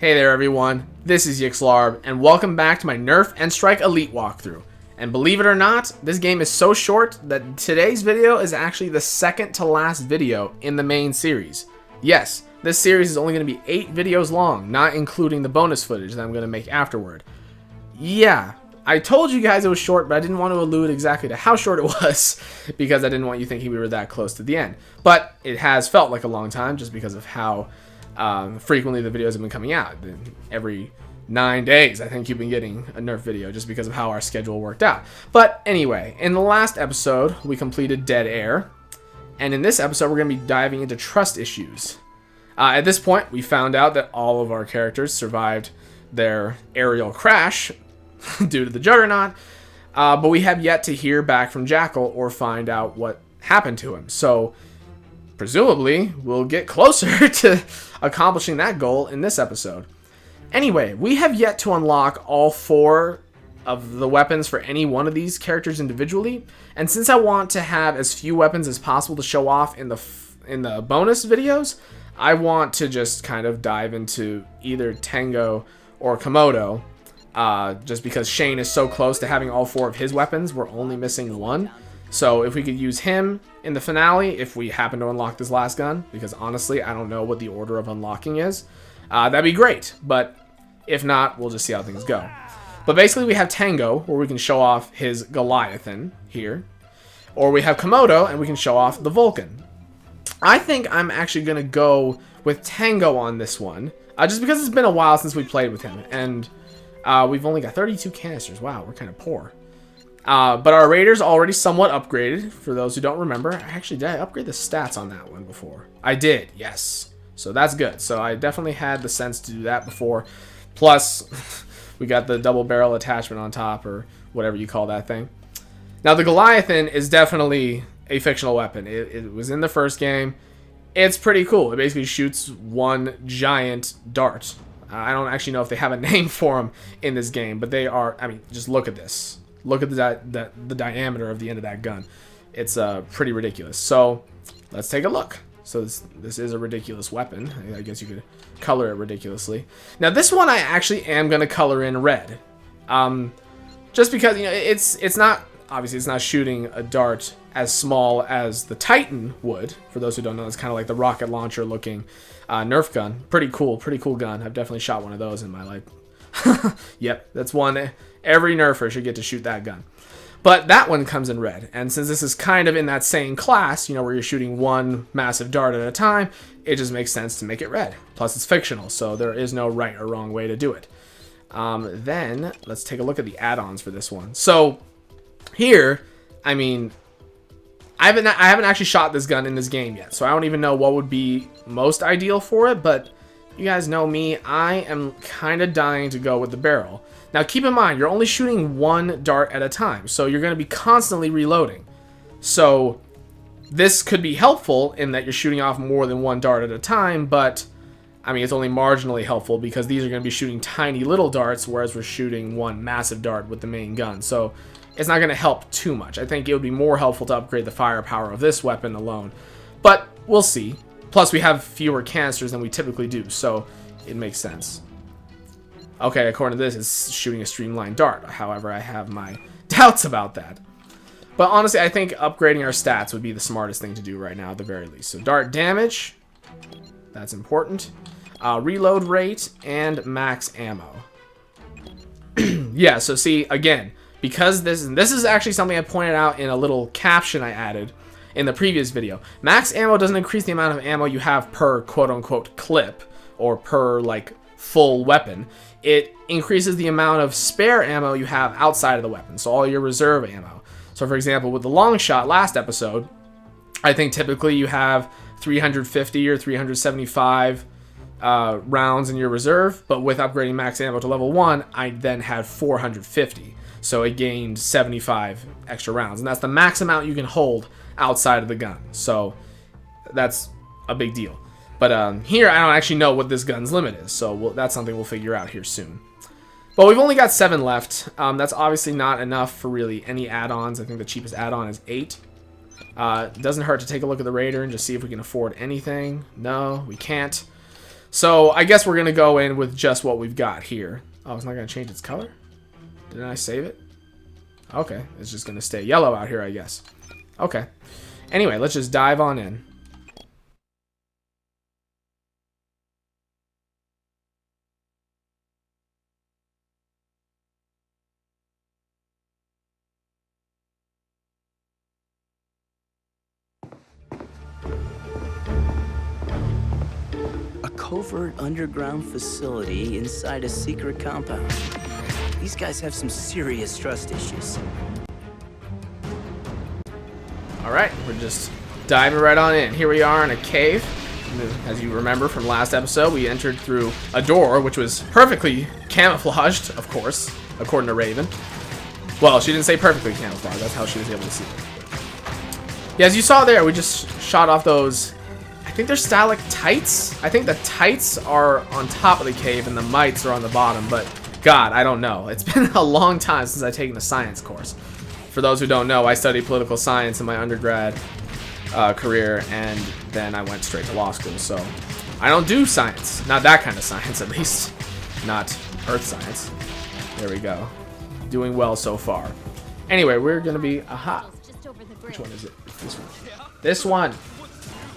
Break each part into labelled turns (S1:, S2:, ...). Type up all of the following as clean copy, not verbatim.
S1: Hey there everyone, this is Yxlarb, and welcome back to my Nerf and Strike Elite walkthrough. And believe it or not, this game is so short that today's video is actually the second to last video in the main series. Yes, this series is only going to be 8 videos long, not including the bonus footage that I'm going to make afterward. Yeah, I told you guys it was short, but I didn't want to allude exactly to how short it was because I didn't want you thinking we were that close to the end. But it has felt like a long time just because of how frequently the videos have been coming out. Every 9 days I think you've been getting a Nerf video just because of how our schedule worked out. But anyway, in the last episode we completed Dead Air, and in this episode we're going to be diving into trust issues. At this point we found out that all of our characters survived their aerial crash due to the Juggernaut, but we have yet to hear back from Jackal or find out what happened to him. So presumably we'll get closer to accomplishing that goal in this episode. Anyway, we have yet to unlock all 4 of the weapons for any one of these characters individually, and since I want to have as few weapons as possible to show off in the bonus videos, I want to just kind of dive into either Tango or Komodo, just because Shane is so close to having all 4 of his weapons. We're only missing 1. So if we could use him in the finale, if we happen to unlock this last gun, because honestly, I don't know what the order of unlocking is, that'd be great. But if not, we'll just see how things go. But basically we have Tango, where we can show off his Goliathon here. Or we have Komodo, and we can show off the Vulcan. I think I'm actually going to go with Tango on this one, just because it's been a while since we played with him. And we've only got 32 canisters. Wow, we're kind of poor. But our Raider's already somewhat upgraded. For those who don't remember, did I upgrade the stats on that one before? I did, yes. So that's good. So I definitely had the sense to do that before. Plus, we got the double barrel attachment on top, or whatever you call that thing. Now, the Goliathon is definitely a fictional weapon. It was in the first game. It's pretty cool. It basically shoots one giant dart. I don't actually know if they have a name for them in this game, but they are, I mean, just look at this. Look at the diameter of the end of that gun. It's pretty ridiculous. So let's take a look. So this is a ridiculous weapon. I guess you could color it ridiculously. Now this one I actually am going to color in red. Just because, you know, it's not, obviously it's not shooting a dart as small as the Titan would. For those who don't know, it's kind of like the rocket launcher looking Nerf gun. Pretty cool gun. I've definitely shot one of those in my life. Yep, that's one. Every Nerfer should get to shoot that gun. But that one comes in red. And since this is kind of in that same class, you know, where you're shooting one massive dart at a time, it just makes sense to make it red. Plus it's fictional, so there is no right or wrong way to do it. Then let's take a look at the add-ons for this one. So here, I mean, I haven't actually shot this gun in this game yet, so I don't even know what would be most ideal for it, but you guys know me, I am kind of dying to go with the barrel. Now keep in mind, you're only shooting one dart at a time, so you're going to be constantly reloading. So this could be helpful in that you're shooting off more than one dart at a time, but I mean, it's only marginally helpful because these are going to be shooting tiny little darts, whereas we're shooting one massive dart with the main gun. So it's not going to help too much. I think it would be more helpful to upgrade the firepower of this weapon alone, but we'll see. Plus, we have fewer canisters than we typically do, so it makes sense. Okay, according to this, it's shooting a streamlined dart. However, I have my doubts about that. But honestly, I think upgrading our stats would be the smartest thing to do right now, at the very least. So dart damage, that's important. Reload rate, and max ammo. Yeah, so see, again, because this is actually something I pointed out in a little caption I added in the previous video. Max ammo doesn't increase the amount of ammo you have per quote-unquote clip or per like full weapon. It increases the amount of spare ammo you have outside of the weapon, so all your reserve ammo. So for example, with the long shot last episode, I think typically you have 350 or 375 rounds in your reserve, but with upgrading max ammo to level 1, I then had 450. So it gained 75 extra rounds, and that's the max amount you can hold outside of the gun. So that's a big deal. But here, I don't actually know what this gun's limit is, so that's something we'll figure out here soon. But we've only got 7 left. That's obviously not enough for really any add-ons. I think the cheapest add-on is 8. It doesn't hurt to take a look at the Raider and just see if we can afford anything. No, we can't. So I guess we're going to go in with just what we've got here. Oh, it's not going to change its color? Didn't I save it? Okay, it's just going to stay yellow out here, I guess. Okay. Anyway, let's just dive on in.
S2: A covert underground facility inside a secret compound. These guys have some serious trust issues.
S1: Alright, we're just diving right on in. Here we are in a cave. As you remember from last episode, we entered through a door, which was perfectly camouflaged, of course, according to Raven. Well, she didn't say perfectly camouflaged. That's how she was able to see it. Yeah, as you saw there, we just shot off those... I think they're stalactites. I think the tights are on top of the cave and the mites are on the bottom, but God, I don't know. It's been a long time since I've taken a science course. For those who don't know, I studied political science in my undergrad career, and then I went straight to law school, so I don't do science. Not that kind of science, at least. Not earth science. There we go. Doing well so far. Anyway, we're gonna be... Aha! Which one is it? This one. This one!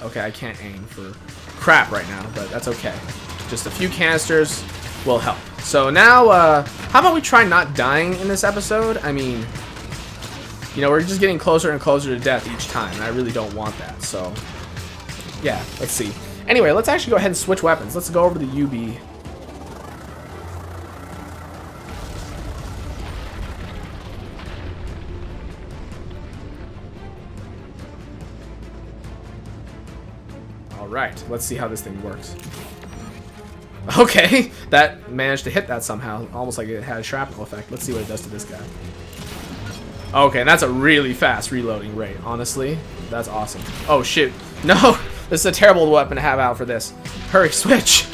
S1: Okay, I can't aim for crap right now, but that's okay. Just a few canisters will help. So now, how about we try not dying in this episode? I mean, you know, we're just getting closer and closer to death each time, and I really don't want that, so... Yeah, let's see. Anyway, let's actually go ahead and switch weapons. Let's go over to the UB. Alright, let's see how this thing works. Okay, that managed to hit that somehow. Almost like it had a shrapnel effect. Let's see what it does to this guy. Okay, and that's a really fast reloading rate, honestly. That's awesome. Oh, shit. No! This is a terrible weapon to have out for this. Hurry, switch!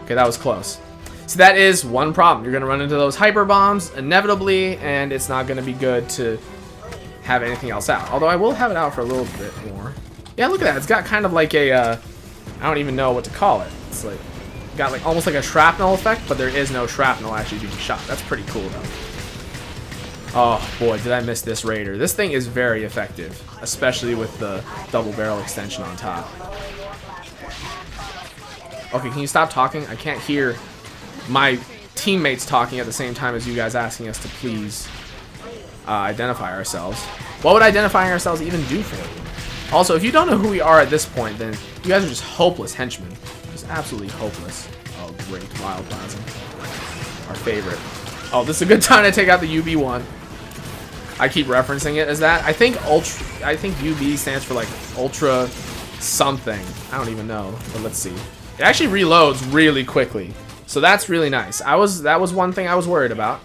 S1: Okay, that was close. So that is one problem. You're going to run into those hyper bombs, inevitably, and it's not going to be good to have anything else out. Although I will have it out for a little bit more. Yeah, look at that. It's got kind of like a... I don't even know what to call it. It's like got like almost like a shrapnel effect, but there is no shrapnel actually being shot. That's pretty cool though. Oh boy, did I miss this raider. This thing is very effective, especially with the double barrel extension on top. Okay, can you stop talking? I can't hear my teammates talking at the same time as you guys asking us to please identify ourselves. What would identifying ourselves even do for you? Also, if you don't know who we are at this point, then you guys are just hopeless henchmen. Just absolutely hopeless. Oh, great. Wild Plasm. Our favorite. Oh, this is a good time to take out the UB1. I keep referencing it as that. I think UB stands for like Ultra something. I don't even know, but let's see. It actually reloads really quickly. So that's really nice. That was one thing I was worried about.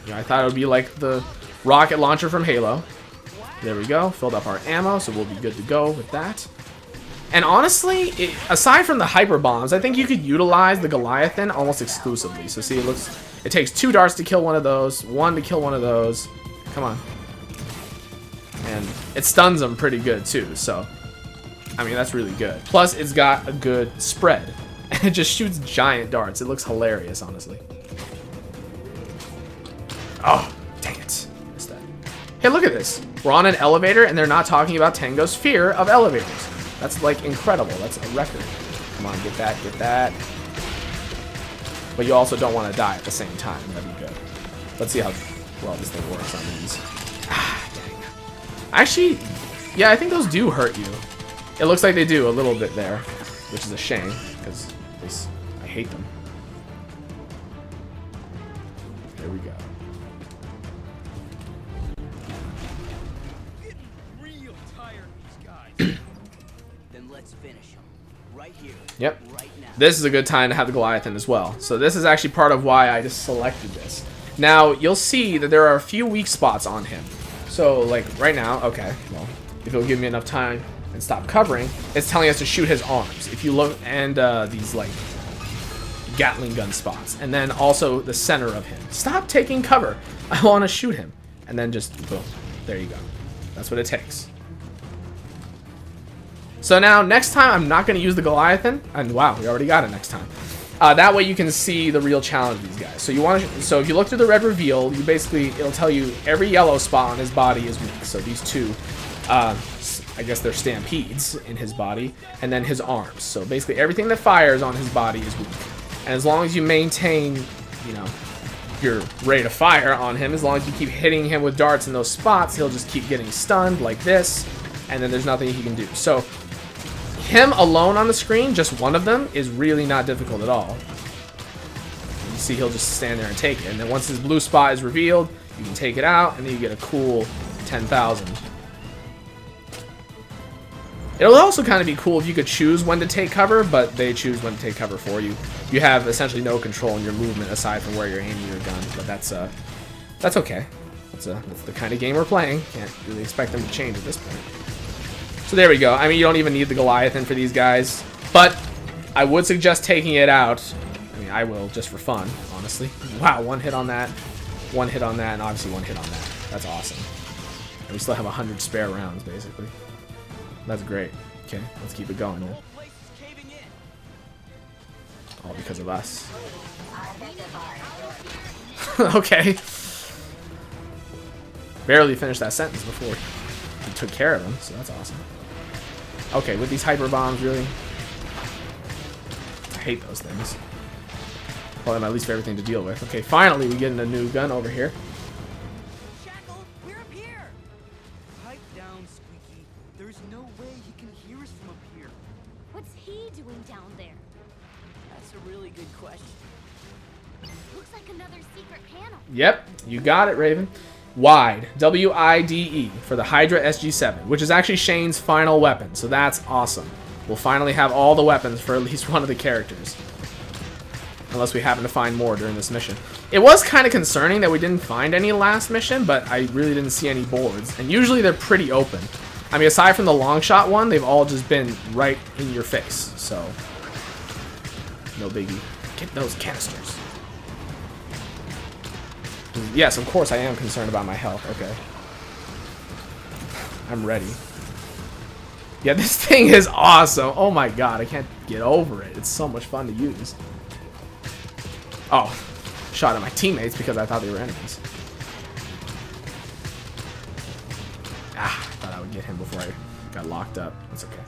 S1: You know, I thought it would be like the rocket launcher from Halo. There we go. Filled up our ammo, so we'll be good to go with that. And honestly, aside from the hyper bombs, I think you could utilize the Goliathon almost exclusively. So see, it takes 2 darts to kill one of those, 1 to kill one of those. Come on. And it stuns them pretty good too. So, I mean, that's really good. Plus, it's got a good spread. And it just shoots giant darts. It looks hilarious, honestly. Oh, dang it. Missed that. Hey, look at this. We're on an elevator, and they're not talking about Tango's fear of elevators. That's, like, incredible. That's a record. Come on, get that, get that. But you also don't want to die at the same time. That'd be good. Let's see how well this thing works on these. Ah, dang. Actually, yeah, I think those do hurt you. It looks like they do a little bit there, which is a shame, because I hate them. There we go. Yep. This is a good time to have the Goliathon as well. So this is actually part of why I just selected this. Now, you'll see that there are a few weak spots on him. So, like, right now, okay, well, if it'll give me enough time and stop covering, it's telling us to shoot his arms. If you look, and these, like, Gatling gun spots. And then also the center of him. Stop taking cover. I want to shoot him. And then just, boom. There you go. That's what it takes. So now, next time, I'm not going to use the Goliathon. And wow, we already got it next time. That way you can see the real challenge of these guys. So so if you look through the red reveal, you basically, it'll tell you every yellow spot on his body is weak. So these two, I guess they're stampedes in his body, and then his arms. So basically everything that fires on his body is weak. And as long as you maintain, you know, your rate of fire on him, as long as you keep hitting him with darts in those spots, he'll just keep getting stunned like this, and then there's nothing he can do. So him alone on the screen, just one of them, is really not difficult at all. You see he'll just stand there and take it. And then once his blue spot is revealed, you can take it out, and then you get a cool 10,000. It'll also kind of be cool if you could choose when to take cover, but they choose when to take cover for you. You have essentially no control in your movement aside from where you're aiming your gun, but that's okay. That's the kind of game we're playing. Can't really expect them to change at this point. So there we go. I mean, you don't even need the Goliathon for these guys, but I would suggest taking it out. I mean, I will just for fun, honestly. Wow, one hit on that, one hit on that, and obviously one hit on that. That's awesome. And we still have 100 spare rounds, basically. That's great. Okay, let's keep it going then. All because of us. Okay. Barely finished that sentence before we took care of him, so that's awesome. Okay, with these hyper bombs, really? I hate those things. Probably my least favorite thing to deal with. Okay, finally we get a new gun over here.
S3: Jackal, we're up here. Pipe down, Squeaky. There's no way he can hear us from up here.
S4: What's he doing down there?
S2: That's a really good question.
S4: Looks like another secret panel.
S1: Yep, you got it, Raven. Wide, W-I-D-E, for the Hydra SG-7, which is actually Shane's final weapon, so that's awesome. We'll finally have all the weapons for at least one of the characters. Unless we happen to find more during this mission. It was kind of concerning that we didn't find any last mission, but I really didn't see any boards. And usually they're pretty open. I mean, aside from the long shot one, they've all just been right in your face, so no biggie. Get those canisters. Yes, of course I am concerned about my health. Okay. I'm ready. Yeah, this thing is awesome. Oh my god, I can't get over it. It's so much fun to use. Oh, shot at my teammates because I thought they were enemies. Ah, I thought I would get him before I got locked up. That's okay.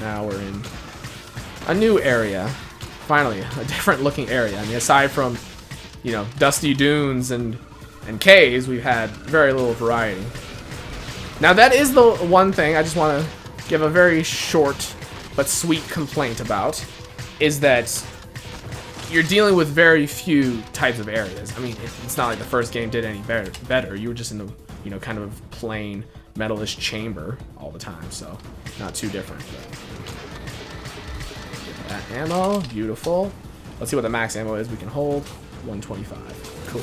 S1: Now we're in a new area. Finally, a different looking area. I mean, aside from, you know, dusty dunes and caves, we've had very little variety. Now that is the one thing I just want to give a very short but sweet complaint about, is that you're dealing with very few types of areas. I mean, it's not like the first game did any better. You were just in the, you know, kind of plain metalish chamber all the time, so not too different. That ammo, beautiful. Let's see what the max ammo is we can hold. 125. Cool.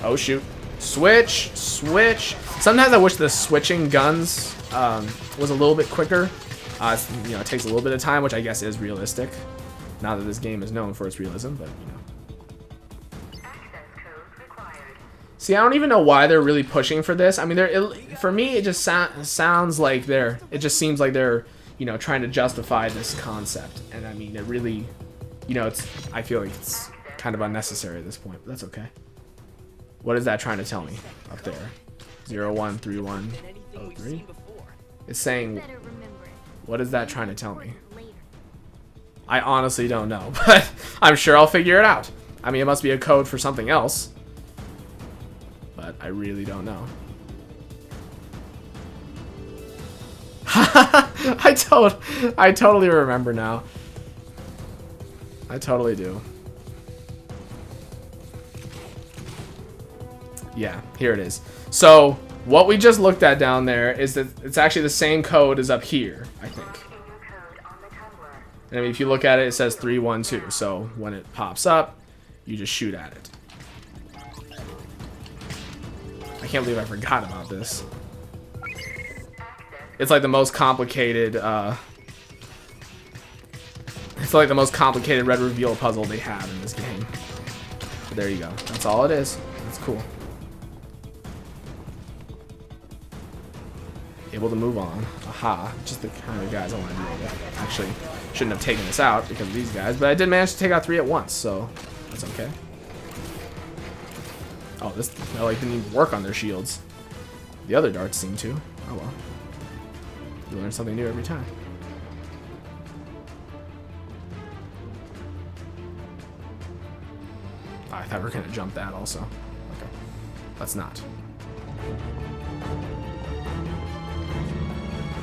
S1: Oh shoot. Switch, switch. Sometimes I wish the switching guns was a little bit quicker. You know, it takes a little bit of time, which I guess is realistic. Not that this game is known for its realism, but you know. See, I don't even know why they're really pushing for this. I mean, for me, it just sounds like it just seems like they're, you know, trying to justify this concept. And I mean, it really, you know, I feel like it's kind of unnecessary at this point, but that's okay. What is that trying to tell me up there? 013103? It's saying, what is that trying to tell me? I honestly don't know, but I'm sure I'll figure it out. I mean, it must be a code for something else, but I really don't know. I totally remember now. I totally do. Yeah, here it is. So what we just looked at down there is that it's actually the same code as up here, I think. And if you look at it, it says 312. So when it pops up, you just shoot at it. I can't believe I forgot about this. It's like the most complicated, it's like the most complicated red reveal puzzle they have in this game. But there you go. That's all it is. That's cool. able to move on. Aha, just the kind of guys I want to deal with. Actually, shouldn't have taken this out because of these guys, but I did manage to take out 3 at once, so that's okay. Oh, this like didn't even work on their shields. The other darts seem to. Oh well. You learn something new every time. Oh, I thought we were gonna jump that also. Okay, let's not.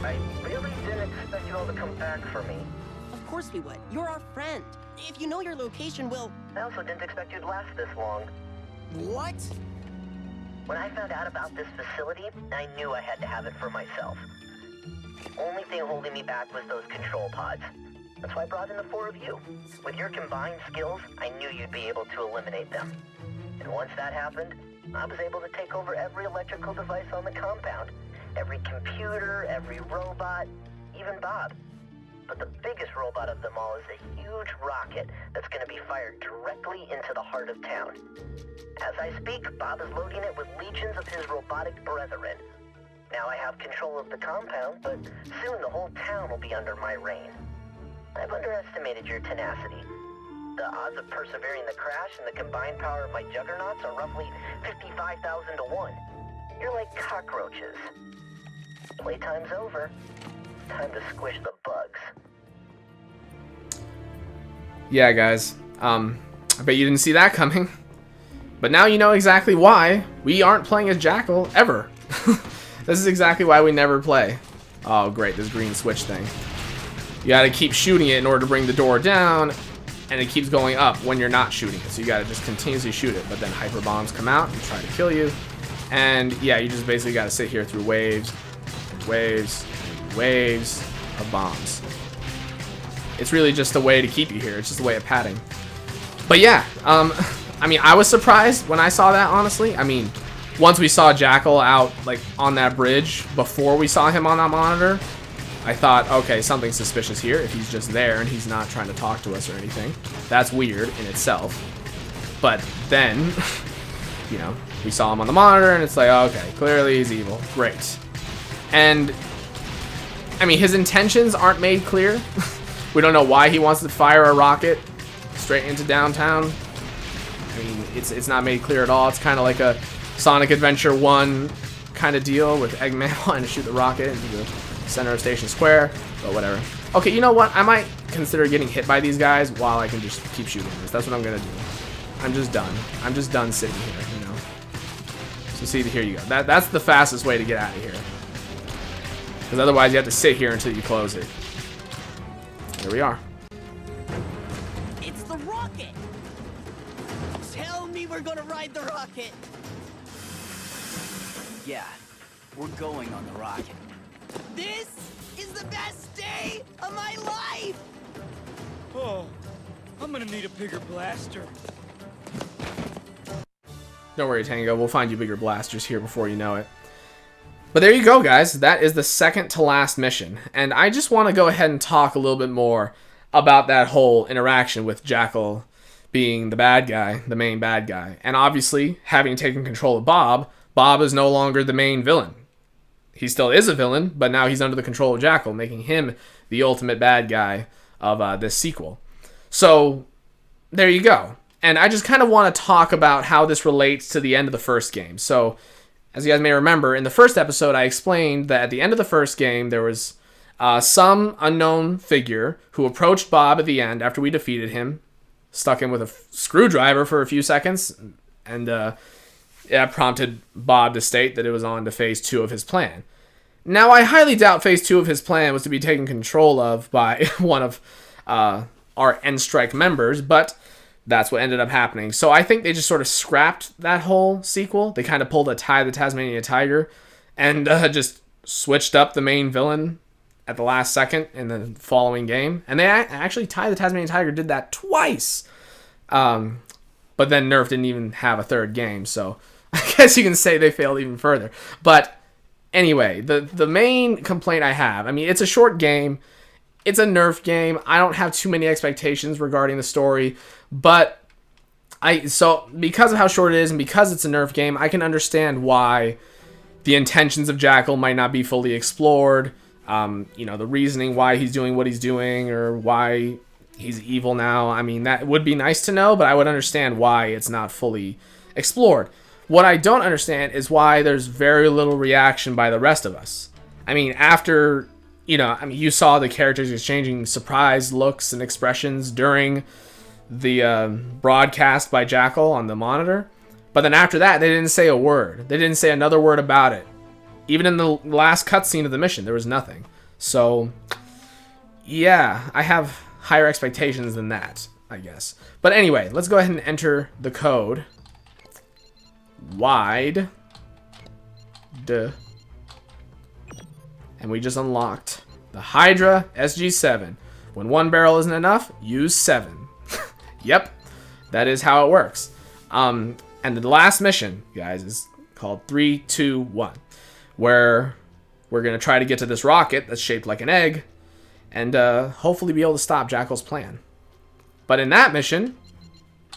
S5: I really didn't expect you all to come back for me.
S6: Of course we would. You're our friend. If you know your location, we'll...
S5: I also didn't expect you'd last this long.
S6: What?
S5: When I found out about this facility, I knew I had to have it for myself. Only thing holding me back was those control pods. That's why I brought in the 4 of you. With your combined skills, I knew you'd be able to eliminate them. And once that happened, I was able to take over every electrical device on the compound. Every computer, every robot, even Bob. But the biggest robot of them all is a huge rocket that's going to be fired directly into the heart of town. As I speak, Bob is loading it with legions of his robotic brethren. Now I have control of the compound, but soon the whole town will be under my reign. I've underestimated your tenacity. The odds of persevering the crash and the combined power of my juggernauts are roughly 55,000 to 1. You're like cockroaches. Playtime's over. Time to squish the bugs.
S1: Yeah, guys. I bet you didn't see that coming. But now you know exactly why we aren't playing as Jackal ever. This is exactly why we never play. Oh, great, this green switch thing. You gotta keep shooting it in order to bring the door down, and it keeps going up when you're not shooting it. So you gotta just continuously shoot it, but then hyper bombs come out and try to kill you. And yeah, you just basically gotta sit here through waves, waves, waves of bombs. It's really just a way to keep you here. It's just a way of padding. But yeah, I mean, I was surprised when I saw that, honestly. I mean, once we saw Jackal out, like, on that bridge, before we saw him on that monitor, I thought, okay, something's suspicious here. If he's just there and he's not trying to talk to us or anything, that's weird in itself. But then, you know, we saw him on the monitor, and it's like, okay, clearly he's evil. Great. And, I mean, his intentions aren't made clear. We don't know why he wants to fire a rocket straight into downtown. I mean, it's not made clear at all. It's kind of like a Sonic Adventure 1 kind of deal with Eggman wanting to shoot the rocket into the center of Station Square, but whatever. Okay, you know what? I might consider getting hit by these guys while I can just keep shooting this. That's what I'm gonna do. I'm just done. I'm just done sitting here, you know. So see, here you go. That's the fastest way to get out of here. Because otherwise you have to sit here until you close it. Here we are.
S6: It's the rocket! Tell me we're gonna ride the rocket!
S2: Yeah, we're going on the rocket.
S6: This is the best day of my life!
S3: Oh, I'm gonna need a bigger blaster.
S1: Don't worry, Tango. We'll find you bigger blasters here before you know it. But there you go, guys. That is the second to last mission. And I just want to go ahead and talk a little bit more about that whole interaction with Jackal being the bad guy, the main bad guy. And obviously, having taken control of Bob, Bob is no longer the main villain. He still is a villain, but now he's under the control of Jackal, making him the ultimate bad guy of this sequel. So, there you go. And I just kind of want to talk about how this relates to the end of the first game. So, as you guys may remember, in the first episode, I explained that at the end of the first game, there was some unknown figure who approached Bob at the end after we defeated him, stuck him with a screwdriver for a few seconds, and that prompted Bob to state that it was on to phase 2 of his plan. Now, I highly doubt phase 2 of his plan was to be taken control of by one of our End Strike members, but that's what ended up happening. So I think they just sort of scrapped that whole sequel. They kind of pulled a Ty the Tasmanian Tiger and just switched up the main villain at the last second in the following game. And they actually, Ty the Tasmanian Tiger did that twice. But then Nerf didn't even have a third game, so I guess you can say they failed even further. But anyway, the main complaint I have, I mean, it's a short game. It's a Nerf game. I don't have too many expectations regarding the story. But so because of how short it is and because it's a Nerf game, I can understand why the intentions of Jackal might not be fully explored. You know, the reasoning why he's doing what he's doing or why he's evil now. I mean, that would be nice to know, but I would understand why it's not fully explored. What I don't understand is why there's very little reaction by the rest of us. I mean, after, you know, I mean, you saw the characters exchanging surprised looks and expressions during the broadcast by Jackal on the monitor. But then after that, they didn't say a word. They didn't say another word about it. Even in the last cutscene of the mission, there was nothing. So, yeah, I have higher expectations than that, I guess. But anyway, let's go ahead and enter the code. Wide. Duh. And we just unlocked the Hydra SG7. When one barrel isn't enough, use 7. Yep, that is how it works. And the last mission, guys, is called 3, 2, 1, where we're going to try to get to this rocket that's shaped like an egg and hopefully be able to stop Jackal's plan. But in that mission,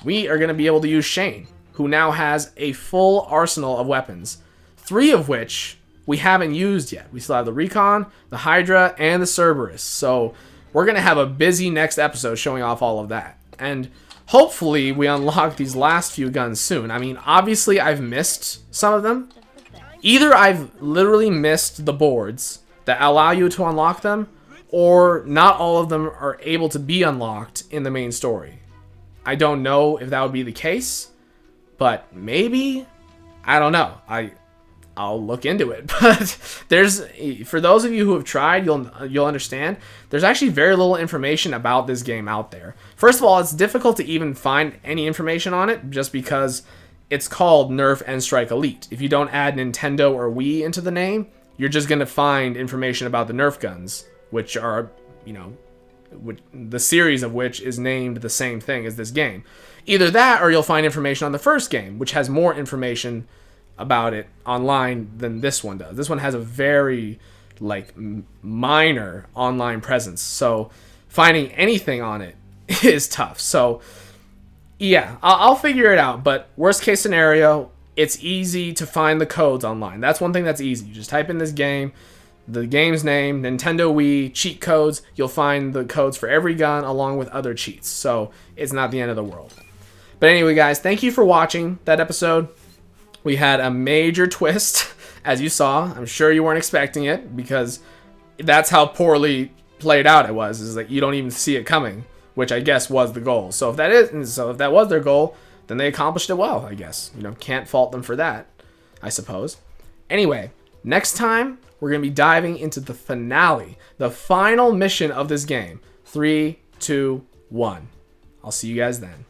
S1: we are going to be able to use Shane, who now has a full arsenal of weapons, 3 of which we haven't used yet. We still have the Recon, the Hydra, and the Cerberus. So we're going to have a busy next episode showing off all of that. And hopefully we unlock these last few guns soon. I mean, obviously I've missed some of them. Either I've literally missed the boards that allow you to unlock them, or not all of them are able to be unlocked in the main story. I don't know if that would be the case, but maybe. I don't know. I'll look into it. But there's, for those of you who have tried, you'll understand. There's actually very little information about this game out there. First of all, it's difficult to even find any information on it just because it's called Nerf and Strike Elite. If you don't add Nintendo or Wii into the name, you're just going to find information about the Nerf guns, which are, you know, the series of which is named the same thing as this game. Either that or you'll find information on the first game, which has more information about it online than this one does. This one has a very, like, minor online presence. So finding anything on it is tough. So yeah, I'll figure it out. But worst case scenario, it's easy to find the codes online. That's one thing that's easy. You just type in this game, the game's name, Nintendo Wii, cheat codes. You'll find the codes for every gun along with other cheats. So it's not the end of the world. But anyway, guys, thank you for watching that episode. We had a major twist, as you saw. I'm sure you weren't expecting it because that's how poorly played out it was. Is that you don't even see it coming, which I guess was the goal. So if that was their goal, then they accomplished it well, I guess. You know, can't fault them for that, I suppose. Anyway, next time we're going to be diving into the finale, the final mission of this game. 3, 2, 1. I'll see you guys then.